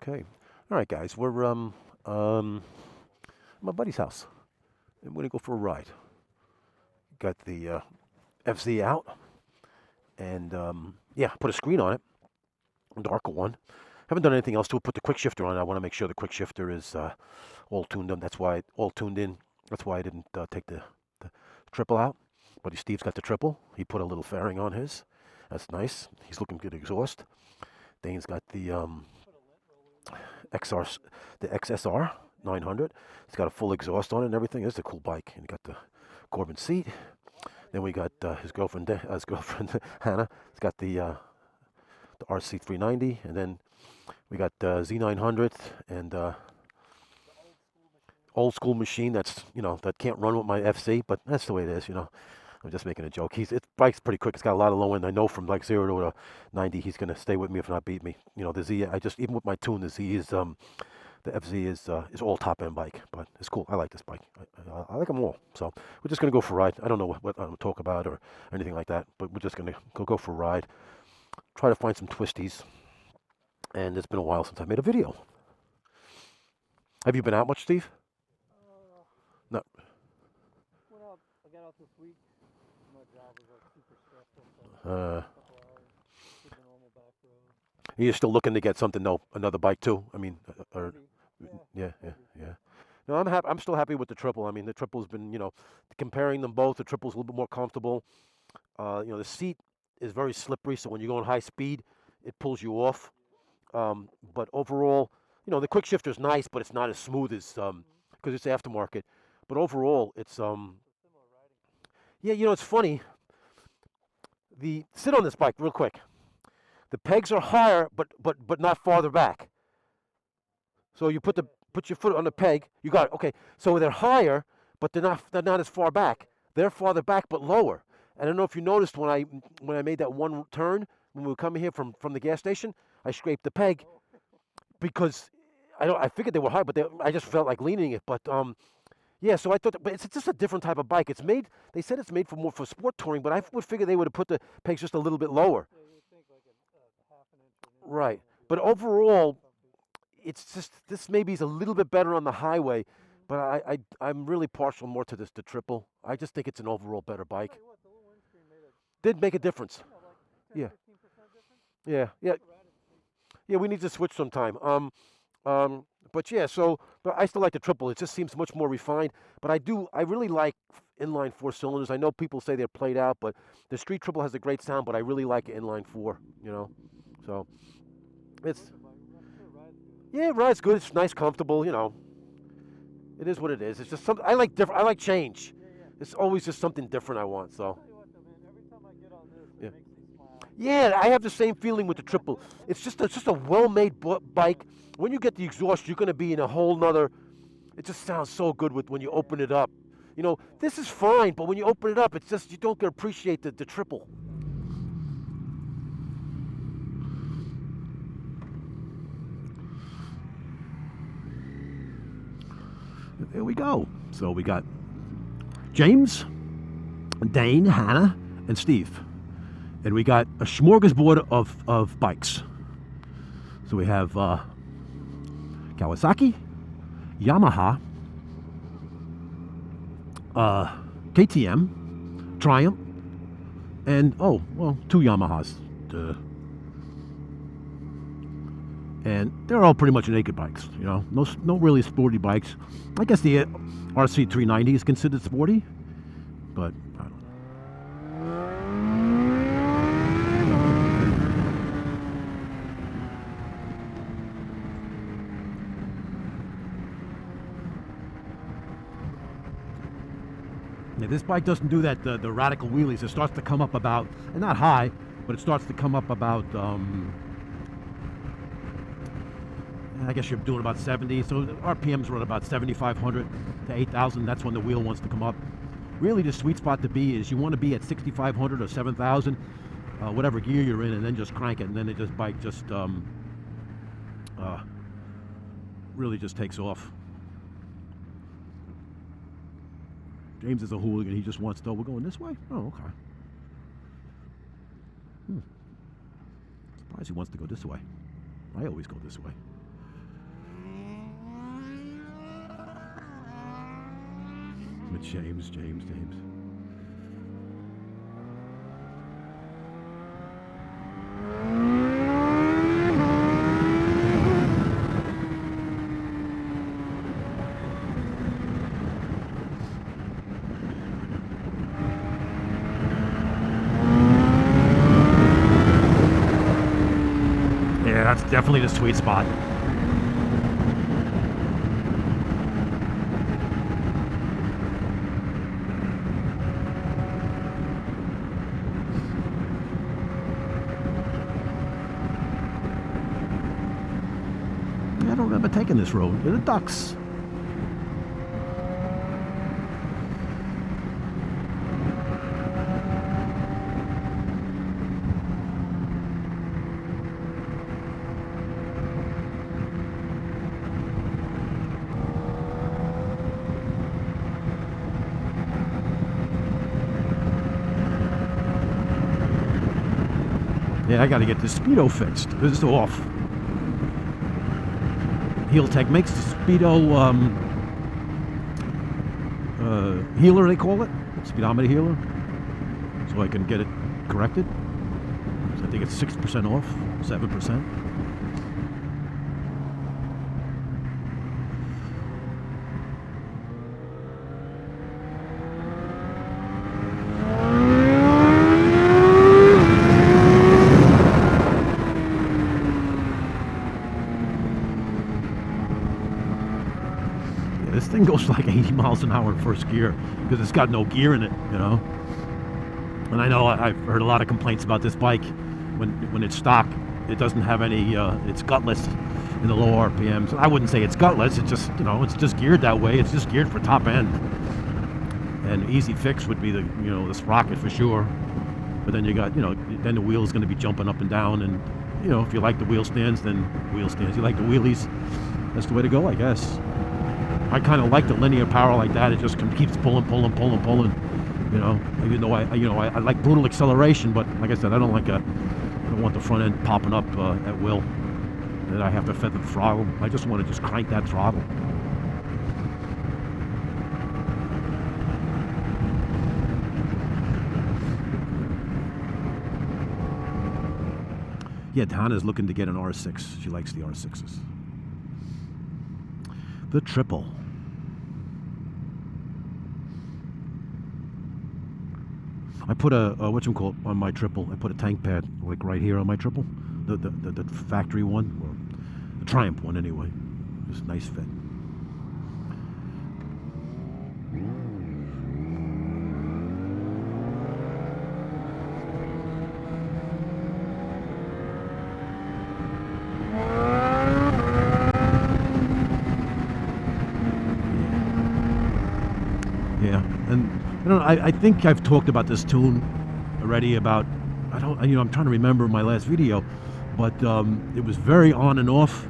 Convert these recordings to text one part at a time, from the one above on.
Okay. All right, guys. We're at my buddy's house, and we're gonna go for a ride. Got the FZ out, and yeah, put a screen on it, a darker one. Haven't done anything else to it. Put the quick shifter on. I want to make sure the quick shifter is all tuned in. That's why all tuned in. That's why I didn't take the triple out. Buddy Steve's got the triple. He put a little fairing on his. That's nice. He's looking good exhaust. Dane's got the XR, the XSR 900. It's got a full exhaust on it and everything. It's a cool bike. And he got the Corbin seat. Then we got his girlfriend, Hannah. It's got the RC 390, and then we got Z900 and old school machine. That's that can't run with my FC, but that's the way it is. I'm just making a joke. It bike's pretty quick. It's got a lot of low end. I know from like 0 to 90, he's gonna stay with me if not beat me. The Z. Even with my tune, the Z is the FZ is all top end bike, but it's cool. I like this bike. I like them all. So we're just gonna go for a ride. I don't know what I'm talk about or anything like that, but we're just gonna go for a ride. Try to find some twisties. And it's been a while since I made a video. Have you been out much, Steve? No. Went out. I got out this week. My job was like super stressful. So a couple hours. Did the normal back road. You're still looking to get something, though, another bike too. I mean, yeah. No, I'm happy. I'm still happy with the triple. I mean, the triple's been, comparing them both. The triple's a little bit more comfortable. The seat is very slippery, so when you're going high speed, it pulls you off. But overall, the quick shifter is nice, but it's not as smooth as because it's aftermarket. But overall, it's yeah. It's funny. Sit on this bike real quick. The pegs are higher, but not farther back. So you put your foot on the peg. You got it. Okay. So they're higher, but they're not as far back. They're farther back, but lower. And I don't know if you noticed when I made that one turn when we were coming here from the gas station. I scraped the peg because I figured they were high, but I just felt like leaning it. But yeah, so I thought, but it's just a different type of bike. They said it's made for sport touring, but I would figure they would have put the pegs just a little bit lower. Yeah, you would think like a half an inch. Right, but overall, it's just this maybe is a little bit better on the highway. But I'm really partial more to the triple. I just think it's an overall better bike. What, the little windscreen Did make a difference. like 10, Yeah. 15% difference? Yeah. Yeah, we need to switch sometime. But yeah, but I still like the triple. It just seems much more refined. But I really like inline 4 cylinders. I know people say they're played out, but the street triple has a great sound. But I really like inline 4. So it's it rides good. It's nice, comfortable. It is what it is. It's just something I like different. I like change. Yeah. It's always just something different I want. So. I'll tell you what, though, man. Every time I get on this, Yeah. it makes me smile. Yeah, I have the same feeling with the triple. It's just a well-made bike. When you get the exhaust, you're going to be in a whole nother. It just sounds so good when you open it up. This is fine, but when you open it up, it's just you don't get appreciate the triple. There we go. So we got James, Dane, Hannah, and Steve. And we got a smorgasbord of bikes. So we have Kawasaki, Yamaha, KTM, Triumph, and 2 Yamahas. And they're all pretty much naked bikes, no really sporty bikes. I guess the RC 390 is considered sporty, but I don't know. Yeah, this bike doesn't do that the radical wheelies. It starts to come up about, and not high, but it starts to come up about, I guess you're doing about 70. So the RPMs run about 7,500 to 8,000. That's when the wheel wants to come up. Really, the sweet spot to be is you want to be at 6,500 or 7,000, whatever gear you're in, and then just crank it, and then bike just really just takes off. James is a hooligan. He just wants to, we're going this way? Oh, okay. Surprised he wants to go this way. I always go this way. James. Yeah, that's definitely the sweet spot. I don't remember taking this road. The ducks. Yeah, I got to get this speedo fixed. This is off. Heel Tech makes the speedo healer, they call it, speedometer healer, so I can get it corrected. So I think it's 6% off, 7%. This thing goes like 80 miles an hour in first gear because it's got no gear in it, you know. And I know I've heard a lot of complaints about this bike. When it's stock, it doesn't have any, it's gutless in the low RPMs. I wouldn't say it's gutless, it's just, you know, it's just geared that way. It's just geared for top end. And easy fix would be the, you know, the sprocket for sure. But then you got, you know, then the wheel is going to be jumping up and down. And, you know, if you like the wheel stands, then wheel stands. You like the wheelies, that's the way to go, I guess. I kind of like the linear power like that. It just keeps pulling. You know, even though I like brutal acceleration, but like I said, I don't want the front end popping up at will. That I have to feather the throttle. I just want to just crank that throttle. Yeah, Hannah's looking to get an R6. She likes the R6s. The triple. I put a whatchamacallit on my triple. I put a tank pad like right here on my triple, the factory one, or the Triumph one anyway. Just nice fit. Yeah, and I think I've talked about this tune already. About I'm trying to remember my last video, but it was very on and off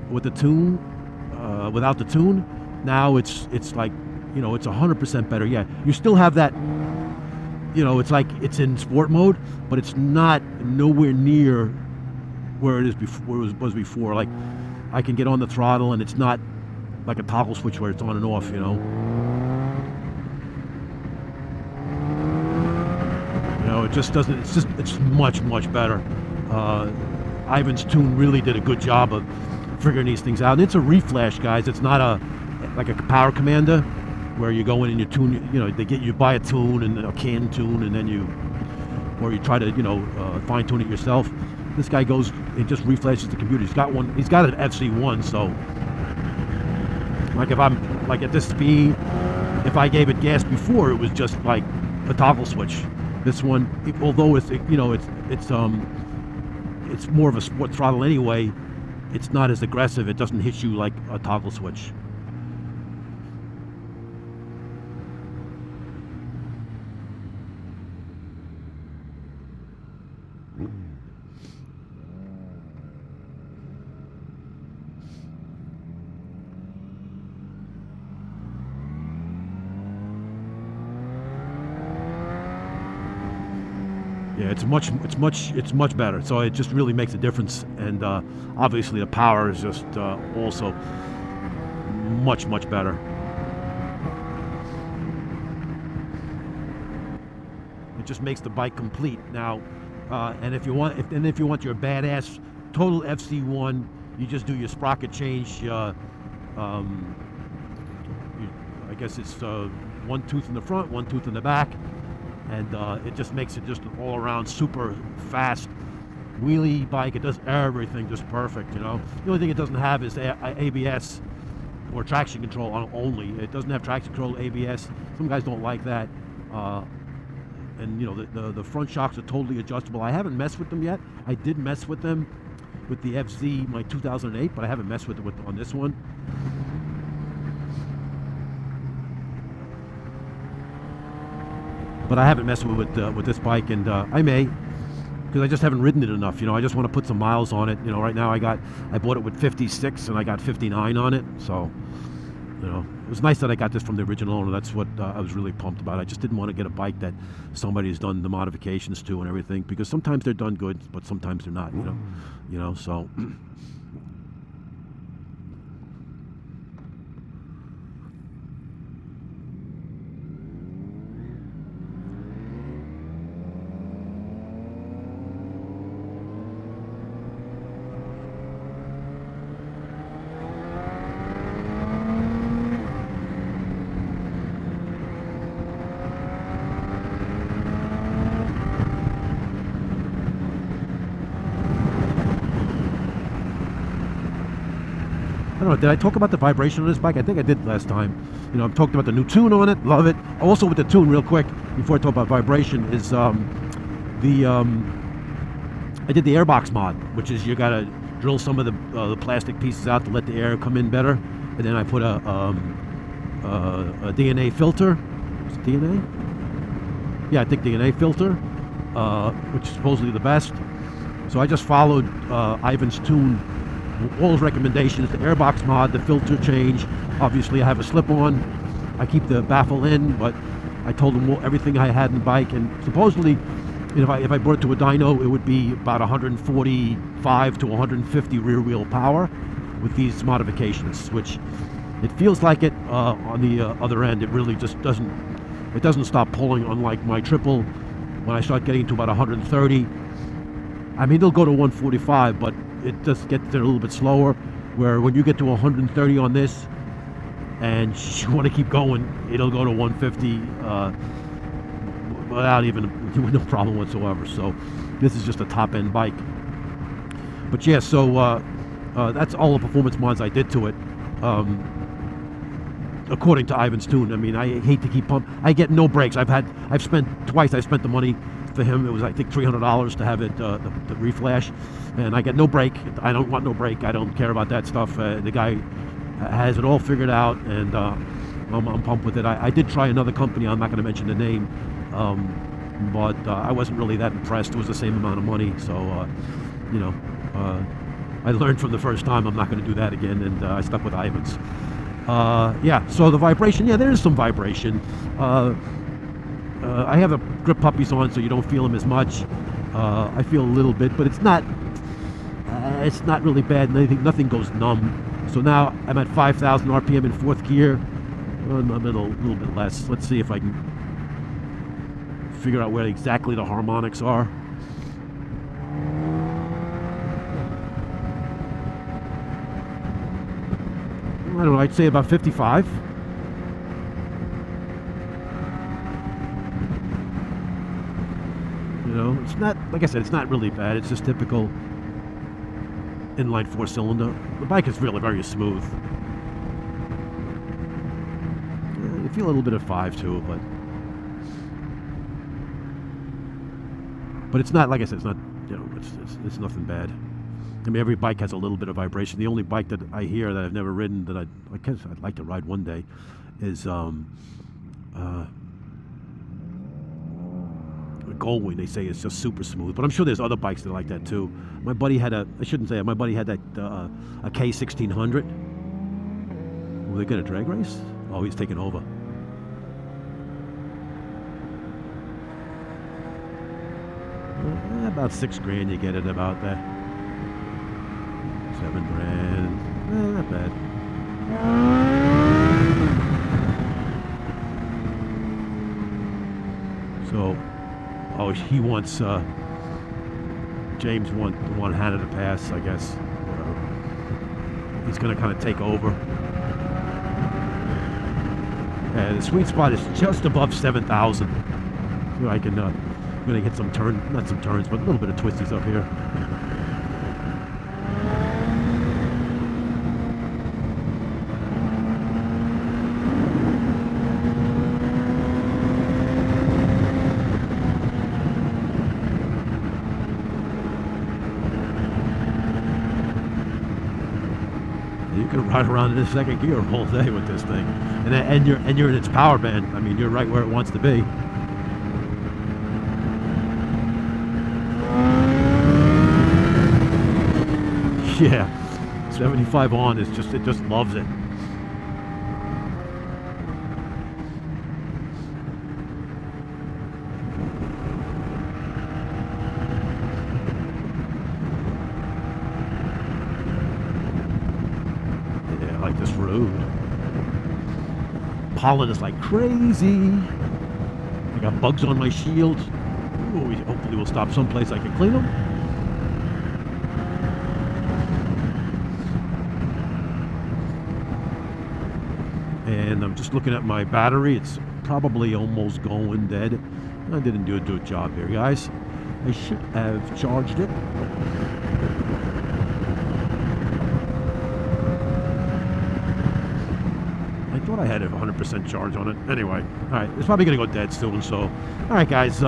with the tune, without the tune. Now it's like, you know, it's 100% better. Yeah, you still have that. You know, it's like it's in sport mode, but it's not nowhere near where it is before. Where it was before. Like I can get on the throttle and it's not like a toggle switch where it's on and off. You know. It just doesn't. It's much better. Ivan's tune really did a good job of figuring these things out. And it's a reflash, guys. It's not like a power commander where you go in and you tune. You know, you buy a tune and a canned tune, and then you try to fine tune it yourself. This guy goes, it just reflashes the computer. He's got one. He's got an FZ1, so like if I'm like at this speed, if I gave it gas before, it was just like a toggle switch. This one, although it's more of a sport throttle anyway, it's not as aggressive. It doesn't hit you like a toggle switch. Yeah, it's much better. So it just really makes a difference, and obviously the power is just also much better. just makes the bike complete. Now, and if you want your badass total FZ1, you just do your sprocket change. I guess it's one tooth in the front, one tooth in the back, and it just makes it just an all-around super fast wheelie bike. It does everything just perfect, you know. The only thing it doesn't have is ABS or traction control only. It doesn't have traction control, ABS. Some guys don't like that. And you know, the front shocks are totally adjustable. I haven't messed with them yet. I did mess with them with the FZ, my 2008, but I haven't messed with it on this one. But I haven't messed with this bike, and I may, because I just haven't ridden it enough. You know, I just want to put some miles on it. You know, right now I bought it with 56, and I got 59 on it. So, you know, it was nice that I got this from the original owner. That's what I was really pumped about. I just didn't want to get a bike that somebody's done the modifications to and everything, because sometimes they're done good, but sometimes they're not. You know, so. I don't know, did I talk about the vibration on this bike? I think I did last time. You know, I've talked about the new tune on it, love it. Also with the tune, real quick, before I talk about vibration, is I did the airbox mod, which is you gotta drill some of the plastic pieces out to let the air come in better. And then I put a DNA filter. Is it DNA? Yeah, I think DNA filter, which is supposedly the best. So I just followed Ivan's tune, all his recommendations, the airbox mod, the filter change. Obviously I have a slip-on. I keep the baffle in, but I told him everything I had in the bike, and supposedly, you know, if I brought it to a dyno, it would be about 145 to 150 rear wheel power with these modifications, which it feels like it on the other end. It really just doesn't stop pulling, unlike my triple. When I start getting to about 130, I mean, it'll go to 145, but it just gets there a little bit slower, where when you get to 130 on this and you want to keep going, it'll go to 150 without with no problem whatsoever. So this is just a top end bike. But yeah, so that's all the performance mods I did to it, according to Ivan's tune. I mean, I hate to keep pumping. I get no brakes. I've spent twice. I spent the money for him. It was, I think, $300 to have it the reflash, and I get no brake. I don't want no brake. I don't care about that stuff. The guy has it all figured out, and I'm pumped with it. I did try another company. I'm not going to mention the name, but I wasn't really that impressed. It was the same amount of money, so you know, I learned from the first time I'm not going to do that again, and I stuck with Ivan's. Yeah, so the vibration, yeah, there is some vibration. I have the grip puppies on, so you don't feel them as much. I feel a little bit, but it's not really bad. Nothing goes numb. So now I'm at 5,000 RPM in fourth gear. I'm at a little bit less. Let's see if I can figure out where exactly the harmonics are. I don't know, I'd say about 55. You know, it's not, like I said, it's not really bad. It's just typical inline four-cylinder. The bike is really very smooth. Yeah, you feel a little bit of 5 too, but it's not, like I said, it's not, you know, it's nothing bad. I mean, every bike has a little bit of vibration. The only bike that I hear that I've never ridden that I guess I'd like to ride one day is Goldwing. They say it's just super smooth, but I'm sure there's other bikes that are like that too. My buddy had I shouldn't say it, my buddy had that a K1600. Were they going to drag race? Oh, he's taking over. About $6,000 you get it about that. $7,000. Not bad. So Oh, he wants James want Hannah to pass, I guess. He's going to kind of take over. And the sweet spot is just above 7,000. So I can going to hit some not some turns, but a little bit of twisties up here. You can ride around in the second gear all day with this thing, and you're in its power band. I mean, you're right where it wants to be. Yeah, 75 on is just, it just loves it. Yeah, I like this road. Pollen is like crazy. I got bugs on my shield. Ooh, hopefully we'll stop someplace I can clean them. And I'm just looking at my battery. It's probably almost going dead. I didn't do a good job here, guys. I should have charged it. I thought I had a 100% charge on it. Anyway, all right, it's probably gonna go dead soon. So, all right, guys,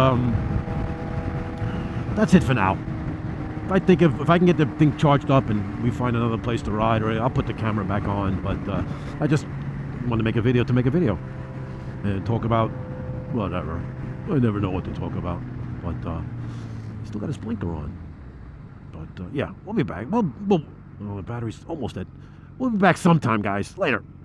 that's it for now. If I can get the thing charged up and we find another place to ride, or I'll put the camera back on. But I just want to make a video to make a video and talk about whatever. I never know what to talk about, but still got his blinker on. But yeah, we'll be back. Well, the battery's almost dead. We'll be back sometime, guys. Later.